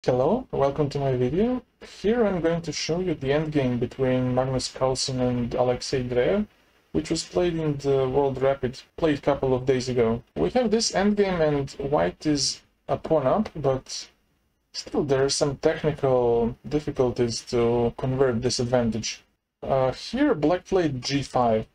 Hello, welcome to my video. Here I'm going to show you the endgame between Magnus Carlsen and Aleksey Dreev, which was played in the World Rapid, played a couple of days ago. We have this endgame and white is a pawn up, but still there are some technical difficulties to convert this advantage. Here black played g5.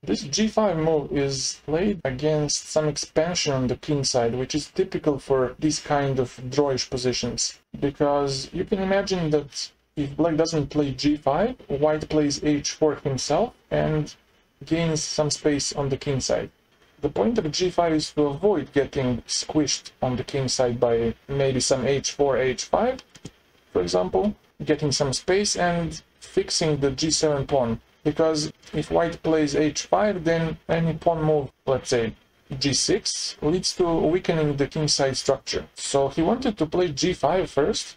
This g5 move is played against some expansion on the king side, which is typical for these kind of drawish positions. Because you can imagine that if black doesn't play g5, white plays h4 himself and gains some space on the king side. The point of g5 is to avoid getting squished on the king side by maybe some h4, h5, for example, getting some space and fixing the g7 pawn. Because if white plays h5, then any pawn move, let's say g6, leads to weakening the kingside structure. So he wanted to play g5 first,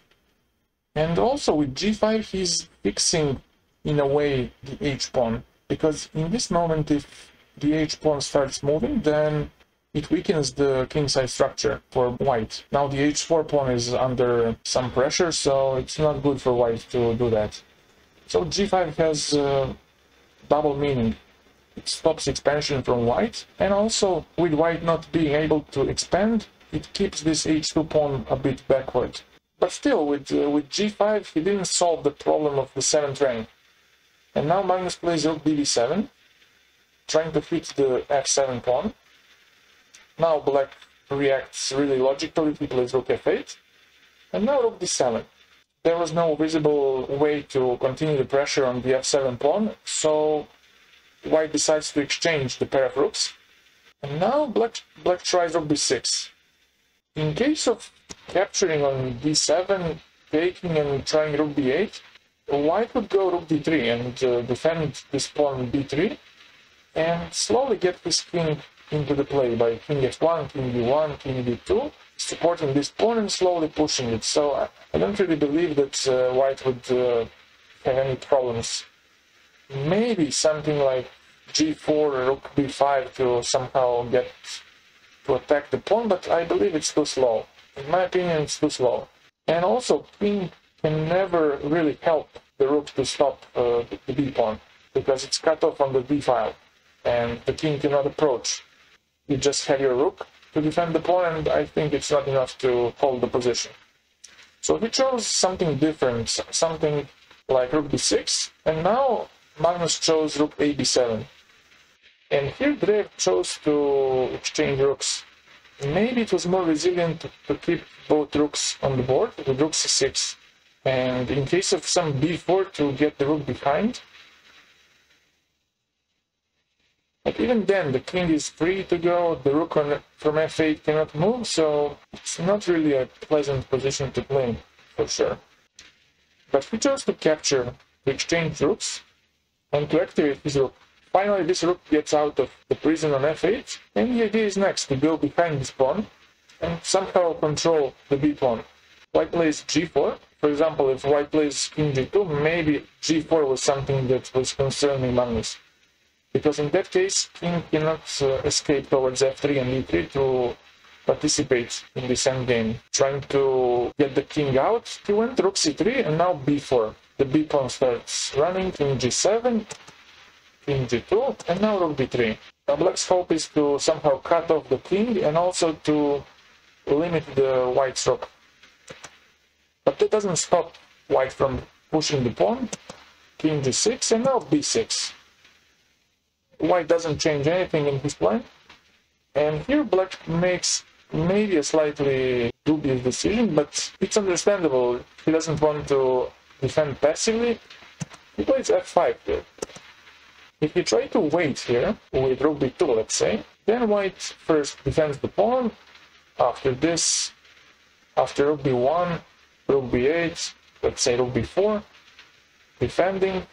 and also with g5 he's fixing, in a way, the h-pawn. Because in this moment, if the h-pawn starts moving, then it weakens the kingside structure for white. Now the h4 pawn is under some pressure, so it's not good for white to do that. So g5 has double meaning. It stops expansion from white, and also with white not being able to expand, it keeps this h2 pawn a bit backward. But still, with g5 he didn't solve the problem of the 7th rank. And now Magnus plays rook bb7, trying to hit the f7 pawn. Now black reacts really logically, he plays rook f8, and now rook d7. There was no visible way to continue the pressure on the f7 pawn, so white decides to exchange the pair of rooks. And now black tries rook b6. In case of capturing on d7, taking and trying rook b8, white would go rook d3 and defend this pawn b3, and slowly get his king into the play by king f1, king d1, king d2, supporting this pawn and slowly pushing it. So I don't really believe that white would have any problems. Maybe something like g4, rook b5 to somehow get to attack the pawn, but I believe it's too slow. In my opinion, it's too slow. And also, king can never really help the rook to stop the b pawn, because it's cut off on the d file, and the king cannot approach. You just have your rook to defend the pawn, and I think it's not enough to hold the position. So he chose something different, something like rook b6, and now Magnus chose rook ab7. And here Dreev chose to exchange rooks. Maybe it was more resilient to keep both rooks on the board with rook c6. And in case of some b4 to get the rook behind. But even then, the king is free to go, the rook from f8 cannot move, so it's not really a pleasant position to play, for sure. But he chose to capture, to exchange rooks, and to activate his rook. Finally, this rook gets out of the prison on f8, and the idea is next to go behind this pawn, and somehow control the b pawn. White plays g4. For example, if white plays king g2, maybe g4 was something that was concerning Magnus. Because in that case, king cannot escape towards f3 and e3 to participate in this endgame. Trying to get the king out, he went rook c3 and now b4. The b pawn starts running, king g7, king g2, and now rook b3. Now black's hope is to somehow cut off the king and also to limit the white's rook. But that doesn't stop white from pushing the pawn, king g6, and now b6. White doesn't change anything in his plan, and here black makes maybe a slightly dubious decision, but it's understandable. He doesn't want to defend passively. He plays f5 here. If you try to wait here with rook b2, let's say, then white first defends the pawn. After this, after rook b1, rook b8, let's say rook b4, defending,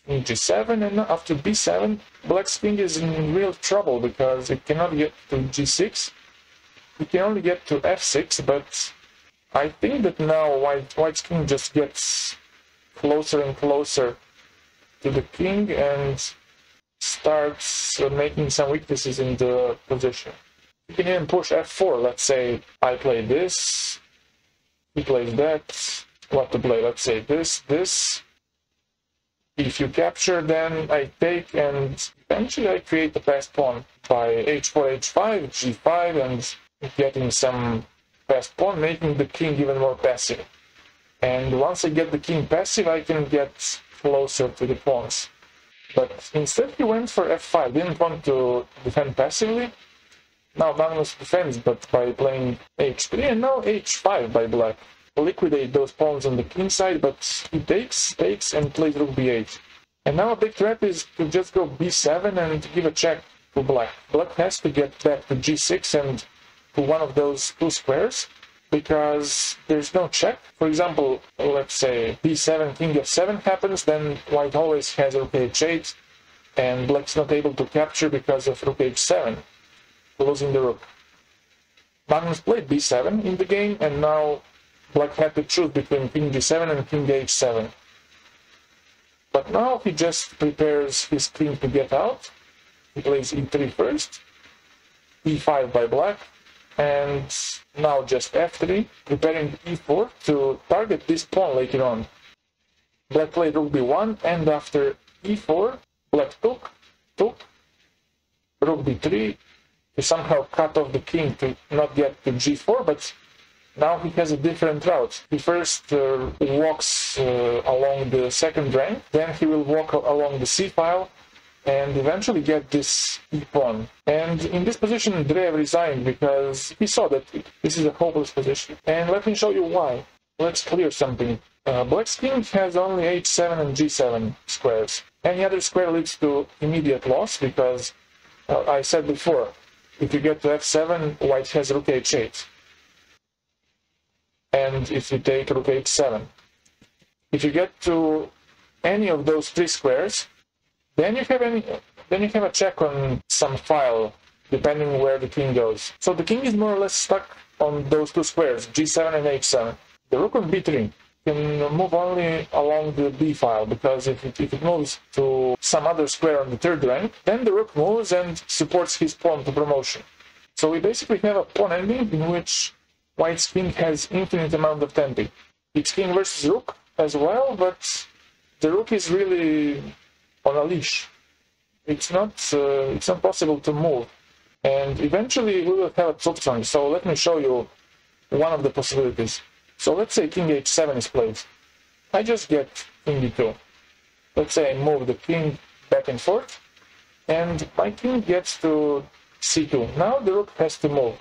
king g7, and after b7, black's king is in real trouble because it cannot get to g6. It can only get to f6, but I think that now white's king just gets closer and closer to the king and starts making some weaknesses in the position. You can even push f4. Let's say I play this, He plays that. What to play? Let's say this. If you capture, then I take, and eventually I create the passed pawn by h4, h5, g5, and getting some passed pawn, making the king even more passive. And once I get the king passive, I can get closer to the pawns. But instead he went for f5, didn't want to defend passively. Now Magnus defends, but by playing h3, and now h5 by black. Liquidate those pawns on the king side, but he takes, and plays rook b8. And now a big threat is to just go b7 and give a check to black. Black has to get back to g6 and to one of those two squares, because there's no check. For example, let's say b7, king f7 happens, then white always has rook h8, and black's not able to capture because of rook h7, losing the rook. Magnus played b7 in the game, and now black had to choose between king g7 and king h7. But now he just prepares his king to get out. He plays e3 first, e5 by black, and now just f3, preparing e4 to target this pawn later on. Black played rook b1, and after e4, black took, rook b3, to somehow cut off the king to not get to g4, but now he has a different route. He first walks along the second rank, then he will walk along the c-file, and eventually get this e-pawn. And in this position, Dreev resigned because he saw that this is a hopeless position. And let me show you why. Let's clear something. Black's king has only h7 and g7 squares. Any other square leads to immediate loss because, I said before, if you get to f7, white has rook h8. And if you take rook h7, if you get to any of those three squares, then you have a check on some file, depending where the king goes. So the king is more or less stuck on those two squares, g7 and h7. The rook on b3 can move only along the b file, because if it moves to some other square on the third rank, then the rook moves and supports his pawn to promotion. So we basically have a pawn ending in which white's king has infinite amount of temping. It's king versus rook as well, but the rook is really on a leash. It's not possible to move. And eventually we will have a Zugzwang. So let me show you one of the possibilities. So let's say king h7 is played. I just get king d2. Let's say I move the king back and forth, and my king gets to c2. Now the rook has to move.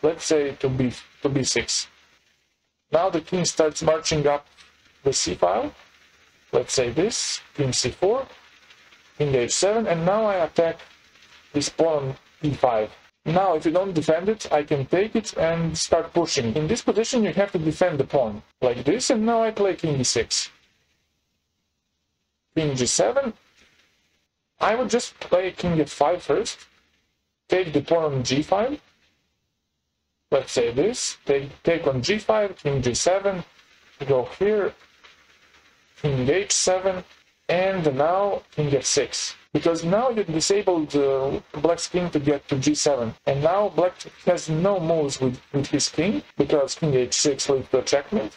Let's say to b6. Now the king starts marching up the c-file. Let's say this, king c4, king h7, and now I attack this pawn e5. Now if you don't defend it, I can take it and start pushing. In this position you have to defend the pawn, like this, and now I play king e6. King g7. I would just play king f5 first, take the pawn on g5. Let's say this, take on g5, king g7, go here, king h7, and now king f6. Because now you disabled black's king to get to g7, and now black has no moves with his king, because king h6 leads to a checkmate.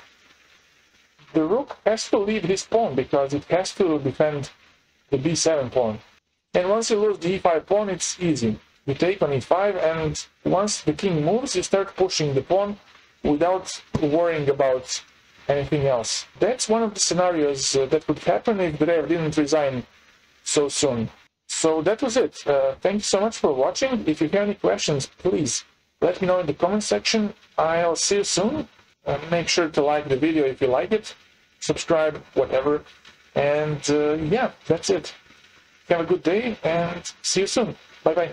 The rook has to leave his pawn, because it has to defend the b7 pawn. And once you lose the e5 pawn, it's easy. You take on e5, and once the king moves, you start pushing the pawn without worrying about anything else. That's one of the scenarios that would happen if Dreev didn't resign so soon. So that was it. Thank you so much for watching. If you have any questions, please let me know in the comment section. I'll see you soon. Make sure to like the video if you like it, subscribe, whatever. And yeah, that's it. Have a good day and see you soon. Bye bye.